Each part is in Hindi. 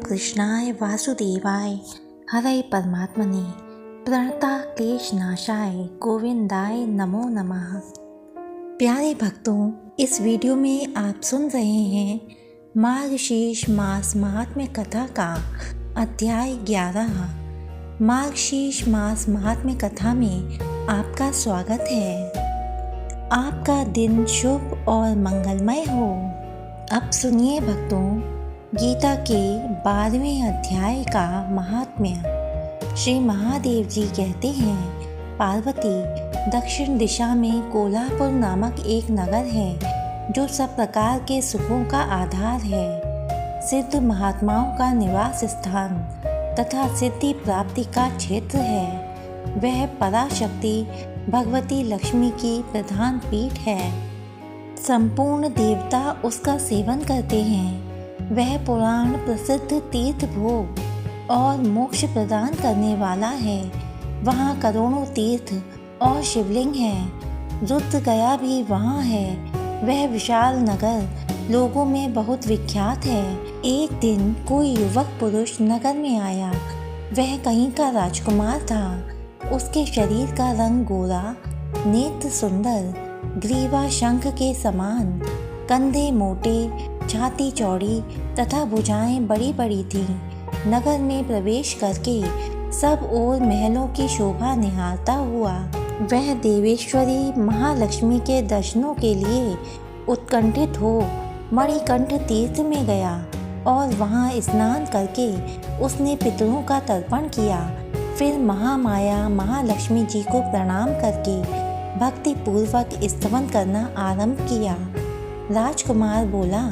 कृष्णाय वासुदेवाय हरे परमात्मने प्रणता क्लेश नाशाय गोविंदाय नमो नमः। प्यारे भक्तों, इस वीडियो में आप सुन रहे हैं मार्गशीर्ष मास महात्म्य कथा का अध्याय 11। मार्गशीर्ष मास महात्म्य कथा में आपका स्वागत है। आपका दिन शुभ और मंगलमय हो। अब सुनिए भक्तों, गीता के 12वें अध्याय का महात्म्य। श्री महादेव जी कहते हैं, पार्वती, दक्षिण दिशा में कोल्हापुर नामक एक नगर है जो सब प्रकार के सुखों का आधार है, सिद्ध महात्माओं का निवास स्थान तथा सिद्धि प्राप्ति का क्षेत्र है। वह पराशक्ति भगवती लक्ष्मी की प्रधान पीठ है। संपूर्ण देवता उसका सेवन करते हैं। वह पुराण प्रसिद्ध तीर्थ भोग और मोक्ष प्रदान करने वाला है। वहाँ करोड़ों तीर्थ और शिवलिंग हैं। रुद्रगया भी वहाँ है। वह विशाल नगर लोगों में बहुत विख्यात है। एक दिन कोई युवक पुरुष नगर में आया। वह कहीं का राजकुमार था। उसके शरीर का रंग गोरा, नेत्र सुंदर, ग्रीवा शंख के समान, कंधे मोटे, छाती चौड़ी तथा भुजाएं बड़ी बड़ी थीं। नगर में प्रवेश करके सब ओर महलों की शोभा निहारता हुआ वह देवेश्वरी महालक्ष्मी के दर्शनों के लिए उत्कंठित हो मणिकंठ तीर्थ में गया और वहां स्नान करके उसने पितरों का तर्पण किया। फिर महामाया महालक्ष्मी जी को प्रणाम करके भक्ति पूर्वक स्तवन करना आरंभ किया। राजकुमार बोला,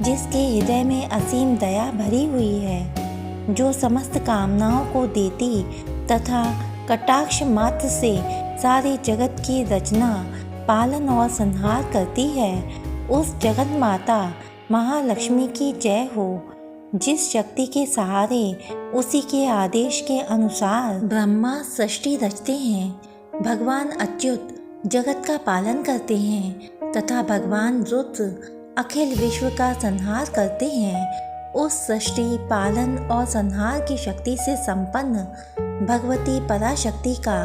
जिसके हृदय में असीम दया भरी हुई है, जो समस्त कामनाओं को देती तथा कटाक्ष मात्र से सारे जगत की रचना, पालन और संहार करती है, उस जगत माता महालक्ष्मी की जय हो। जिस शक्ति के सहारे उसी के आदेश के अनुसार ब्रह्मा सृष्टि रचते हैं, भगवान अच्युत जगत का पालन करते हैं तथा भगवान रुद्र अखिल विश्व का संहार करते हैं, उस सृष्टि, पालन और संहार की शक्ति से संपन्न भगवती पराशक्ति का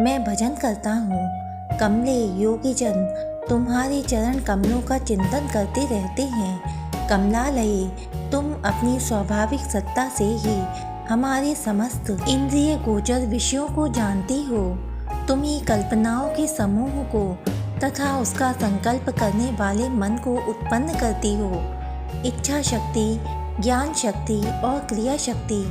मैं भजन करता हूँ। कमले योगी जन तुम्हारे चरण कमलों का चिंतन करते रहते हैं। कमलालये, तुम अपनी स्वाभाविक सत्ता से ही हमारे समस्त इंद्रिय गोचर विषयों को जानती हो। तुम ही कल्पनाओं के समूह को तथा उसका संकल्प करने वाले मन को उत्पन्न करती हो। इच्छा शक्ति, ज्ञान शक्ति और क्रिया शक्ति,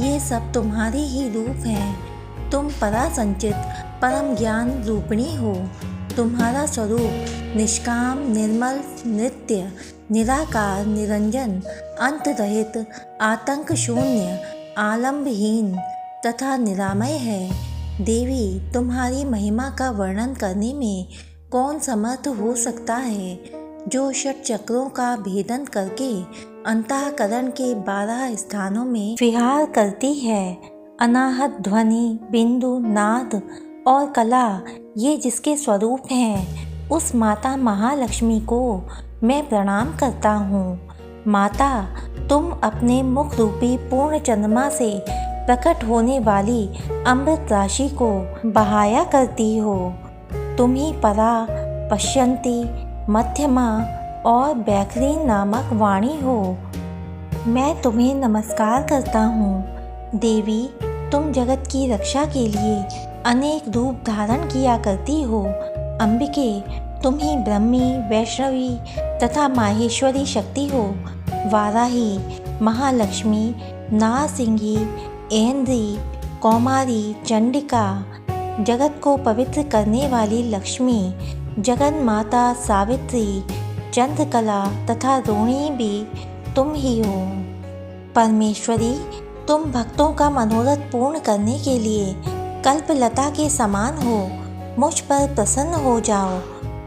ये सब तुम्हारे ही रूप हैं। तुम परासंचित परम ज्ञान रूपिणी हो। तुम्हारा स्वरूप निष्काम, निर्मल, नित्य, निराकार, निरंजन, अंत रहित, आतंक शून्य, आलंबहीन तथा निरामय है। देवी, तुम्हारी महिमा का वर्णन करने में कौन समर्थ हो सकता है, जो षट चक्रों का भेदन करके अंतःकरण के 12 स्थानों में विहार करती है। अनाहत ध्वनि, बिंदु, नाद और कला, ये जिसके स्वरूप हैं, उस माता महालक्ष्मी को मैं प्रणाम करता हूँ। माता, तुम अपने मुख रूपी पूर्ण चंद्रमा से प्रकट होने वाली अमृत राशि को बहाया करती हो। तुम ही परा, पश्यंती, मध्यमा और बैखरीन नामक वाणी हो। मैं तुम्हें नमस्कार करता हूँ। देवी, तुम जगत की रक्षा के लिए अनेक रूप धारण किया करती हो। अंबिके, तुम ही ब्रह्मी, वैष्णवी तथा माहेश्वरी शक्ति हो। वाराही, महालक्ष्मी, नारसिंही, ऐन्द्री, कौमारी, चंडिका, जगत को पवित्र करने वाली लक्ष्मी, जगन माता सावित्री, चंद्रकला तथा रोहिणी भी तुम ही हो। परमेश्वरी, तुम भक्तों का मनोरथ पूर्ण करने के लिए कल्पलता के समान हो। मुझ पर प्रसन्न हो जाओ।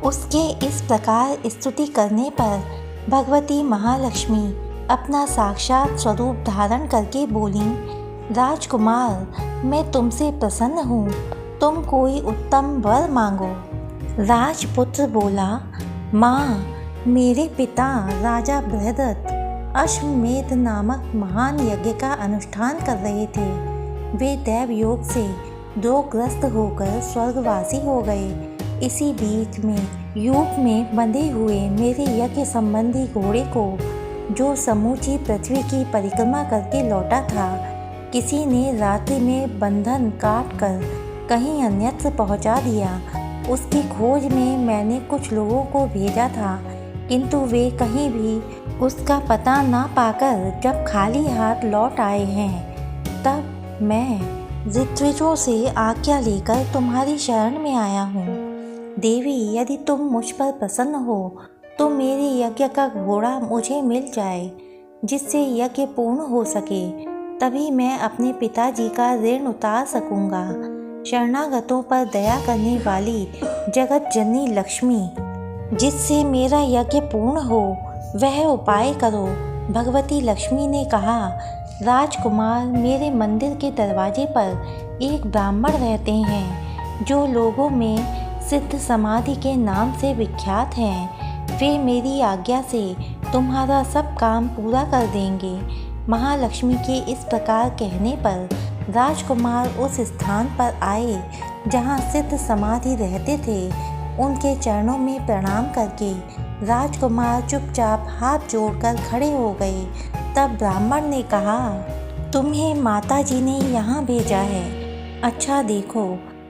उसके इस प्रकार स्तुति करने पर भगवती महालक्ष्मी अपना साक्षात स्वरूप धारण करके बोली, राजकुमार, मैं तुमसे प्रसन्न हूँ। तुम कोई उत्तम वर मांगो। राजपुत्र बोला, माँ, मेरे पिता राजा बृहदत्त अश्वमेध नामक महान यज्ञ का अनुष्ठान कर रहे थे। वे दैव योग से रोगग्रस्त होकर स्वर्गवासी हो गए। इसी बीच में यूप में बंधे हुए मेरे यज्ञ संबंधी घोड़े को, जो समूची पृथ्वी की परिक्रमा करके लौटा था, किसी ने रात्रि में बंधन काट कर कहीं अन्यत्र पहुंचा दिया। उसकी खोज में मैंने कुछ लोगों को भेजा था, किंतु वे कहीं भी उसका पता ना पाकर जब खाली हाथ लौट आए हैं, तब मैं ऋत्विजों से आज्ञा लेकर तुम्हारी शरण में आया हूँ। देवी, यदि तुम मुझ पर प्रसन्न हो तो मेरे यज्ञ का घोड़ा मुझे मिल जाए, जिससे यज्ञ पूर्ण हो सके। तभी मैं अपने पिताजी का ऋण उतार सकूँगा। शरणागतों पर दया करने वाली जगत जननी लक्ष्मी, जिससे मेरा यज्ञ पूर्ण हो, वह उपाय करो। भगवती लक्ष्मी ने कहा, राजकुमार, मेरे मंदिर के दरवाजे पर एक ब्राह्मण रहते हैं, जो लोगों में सिद्ध समाधि के नाम से विख्यात हैं। वे मेरी आज्ञा से तुम्हारा सब काम पूरा कर देंगे। महालक्ष्मी के इस प्रकार कहने पर राजकुमार उस स्थान पर आए जहाँ सिद्ध समाधि रहते थे। उनके चरणों में प्रणाम करके राजकुमार चुपचाप हाथ जोड़कर खड़े हो गए। तब ब्राह्मण ने कहा, तुम्हें माताजी ने यहाँ भेजा है। अच्छा देखो,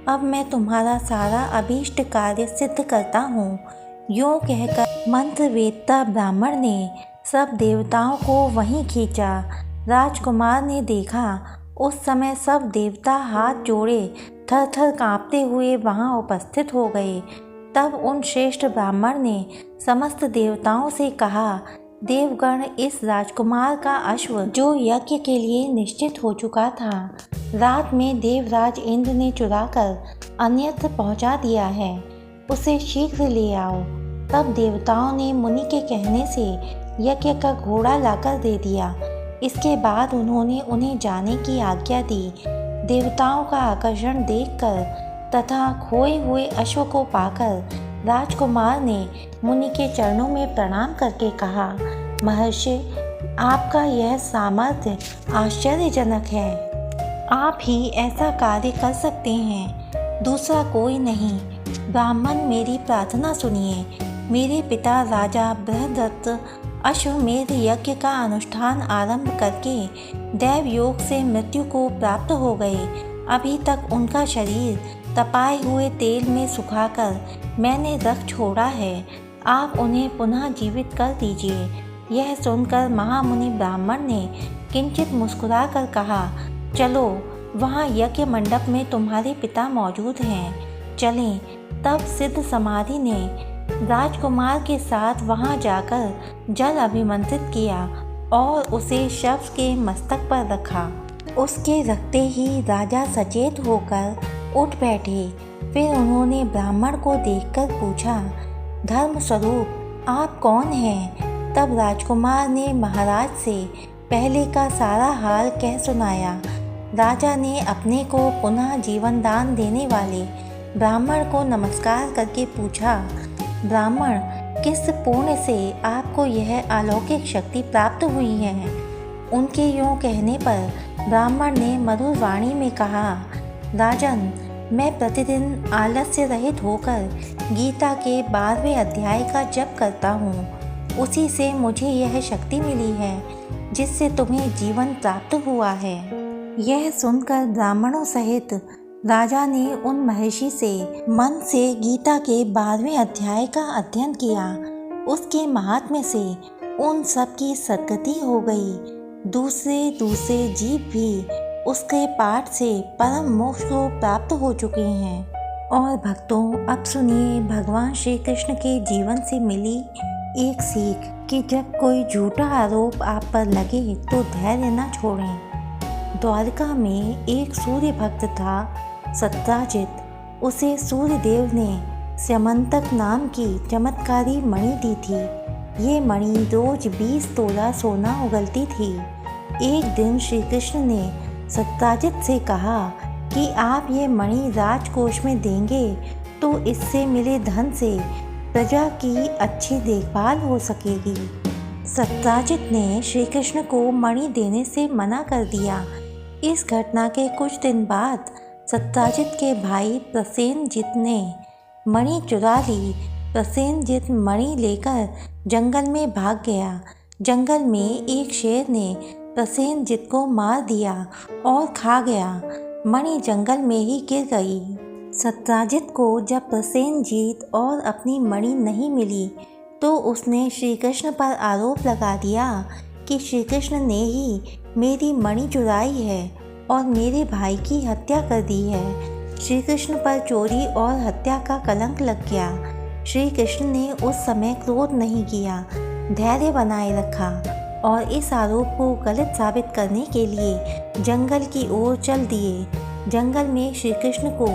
अब मैं तुम्हारा सारा अभीष्ट कार्य सिद्ध करता हूँ। यूँ कहकर मंत्र वेदता ब्राह्मण ने सब देवताओं को वहीं खींचा। राजकुमार ने देखा, उस समय सब देवता हाथ जोड़े थर थर काँपते हुए वहाँ उपस्थित हो गए। तब उन श्रेष्ठ ब्राह्मण ने समस्त देवताओं से कहा, देवगण, इस राजकुमार का अश्व, जो यज्ञ के लिए निश्चित हो चुका था, रात में देवराज इंद्र ने चुराकर अन्यत्र पहुंचा दिया है। उसे शीघ्र ले आओ। तब देवताओं ने मुनि के कहने से यज्ञ का घोड़ा लाकर दे दिया। इसके बाद उन्होंने उन्हें जाने की आज्ञा दी। देवताओं का आकर्षण देखकर तथा खोए हुए अश्व को पाकर राजकुमार ने मुनि के चरणों में प्रणाम करके कहा, महर्षि, आपका यह सामर्थ्य आश्चर्यजनक है। आप ही ऐसा कार्य कर सकते हैं, दूसरा कोई नहीं। ब्राह्मण, मेरी प्रार्थना सुनिए। मेरे पिता राजा बृहदत्त अश्वमेध यज्ञ का अनुष्ठान आरंभ करके दैव योग से मृत्यु को प्राप्त हो गए। अभी तक उनका शरीर तपाए हुए तेल में सुखाकर मैंने रख छोड़ा है। आप उन्हें पुनः जीवित कर दीजिए। यह सुनकर महामुनि ब्राह्मण ने किंचित मुस्कुराकर कहा, चलो, वहाँ यज्ञ मंडप में तुम्हारे पिता मौजूद हैं, चलें। तब सिद्ध समाधि ने राजकुमार के साथ वहाँ जाकर जल अभिमंत्रित किया और उसे शव के मस्तक पर रखा। उसके रखते ही राजा सचेत होकर उठ बैठे। फिर उन्होंने ब्राह्मण को देखकर पूछा, धर्म स्वरूप, आप कौन हैं? तब राजकुमार ने महाराज से पहले का सारा हाल कह सुनाया। राजा ने अपने को पुनः जीवन दान देने वाले ब्राह्मण को नमस्कार करके पूछा, ब्राह्मण, किस पुण्य से आपको यह अलौकिक शक्ति प्राप्त हुई है? उनके यूँ कहने पर ब्राह्मण ने मधुर वाणी में कहा, राजन, मैं प्रतिदिन आलस्य रहित होकर गीता के 12वें अध्याय का जप करता हूँ। उसी से मुझे यह शक्ति मिली है, जिससे तुम्हें जीवन प्राप्त हुआ है। यह सुनकर ब्राह्मणों सहित राजा ने उन महर्षि से मन से गीता के 12वें अध्याय का अध्ययन किया। उसके महात्म्य से उन सब की सद्गति हो गई। दूसरे जीव भी उसके पाठ से परम मोक्ष को प्राप्त हो चुके हैं। और भक्तों, अब सुनिए भगवान श्री कृष्ण के जीवन से मिली एक सीख कि जब कोई झूठा आरोप आप पर लगे तो धैर्य न छोड़ें। द्वारका में एक सूर्य भक्त था, सत्याजित। उसे सूर्य देव ने स्यमंतक नाम की चमत्कारी मणि दी थी। ये मणि रोज 20 तोला सोना उगलती थी। एक दिन श्री कृष्ण ने सत्याजित से कहा कि आप ये मणि राजकोष में देंगे तो इससे मिले धन से प्रजा की अच्छी देखभाल हो सकेगी। सत्याजित ने श्री कृष्ण को मणि देने से मना कर दिया। इस घटना के कुछ दिन बाद सत्याजित के भाई प्रसेनजित ने मणि चुरा ली। प्रसेनजित मणि लेकर जंगल में भाग गया। जंगल में एक शेर ने प्रसेनजित को मार दिया और खा गया। मणि जंगल में ही गिर गई। सत्याजित को जब प्रसेनजित और अपनी मणि नहीं मिली तो उसने श्री कृष्ण पर आरोप लगा दिया कि श्री कृष्ण ने ही मेरी मणि चुराई है और मेरे भाई की हत्या कर दी है। श्री कृष्ण पर चोरी और हत्या का कलंक लग गया। श्री कृष्ण ने उस समय क्रोध नहीं किया, धैर्य बनाए रखा और इस आरोप को गलत साबित करने के लिए जंगल की ओर चल दिए। जंगल में श्री कृष्ण को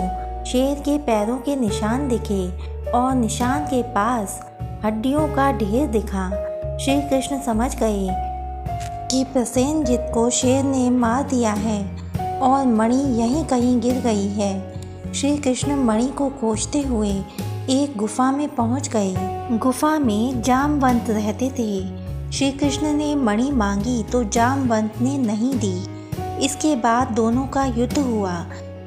शेर के पैरों के निशान दिखे और निशान के पास हड्डियों का ढेर दिखा। श्री कृष्ण समझ गए कि प्रसेनजित को शेर ने मार दिया है और मणि यहीं कहीं गिर गई है। श्री कृष्ण मणि को खोजते हुए एक गुफा में पहुंच गए। गुफा में जामवंत रहते थे। श्री कृष्ण ने मणि मांगी तो जामवंत ने नहीं दी। इसके बाद दोनों का युद्ध हुआ।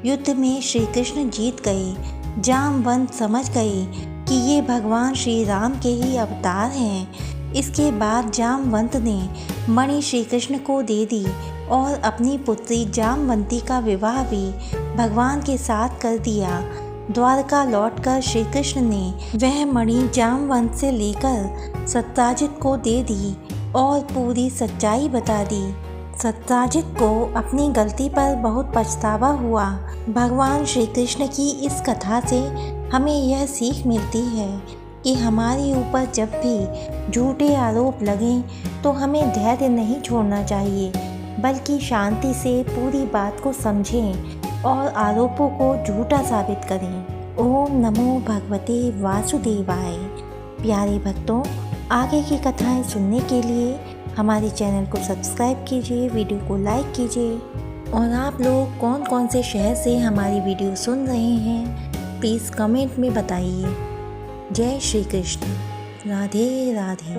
युद्ध में श्री कृष्ण जीत गए। जामवंत समझ गए कि ये भगवान श्री राम के ही अवतार हैं। इसके बाद जामवंत ने मणि श्री कृष्ण को दे दी और अपनी पुत्री जामवंती का विवाह भी भगवान के साथ कर दिया। द्वारका लौटकर श्री कृष्ण ने वह मणि जामवंत से लेकर सत्याजित को दे दी और पूरी सच्चाई बता दी। सत्याजित को अपनी गलती पर बहुत पछतावा हुआ। भगवान श्री कृष्ण की इस कथा से हमें यह सीख मिलती है कि हमारे ऊपर जब भी झूठे आरोप लगें तो हमें धैर्य नहीं छोड़ना चाहिए, बल्कि शांति से पूरी बात को समझें और आरोपों को झूठा साबित करें। ओम नमो भगवते वासुदेवाय। प्यारे भक्तों, आगे की कथाएं सुनने के लिए हमारे चैनल को सब्सक्राइब कीजिए, वीडियो को लाइक कीजिए। और आप लोग कौन कौन से शहर से हमारी वीडियो सुन रहे हैं प्लीज़ कमेंट में बताइए। जय श्री कृष्ण। राधे राधे।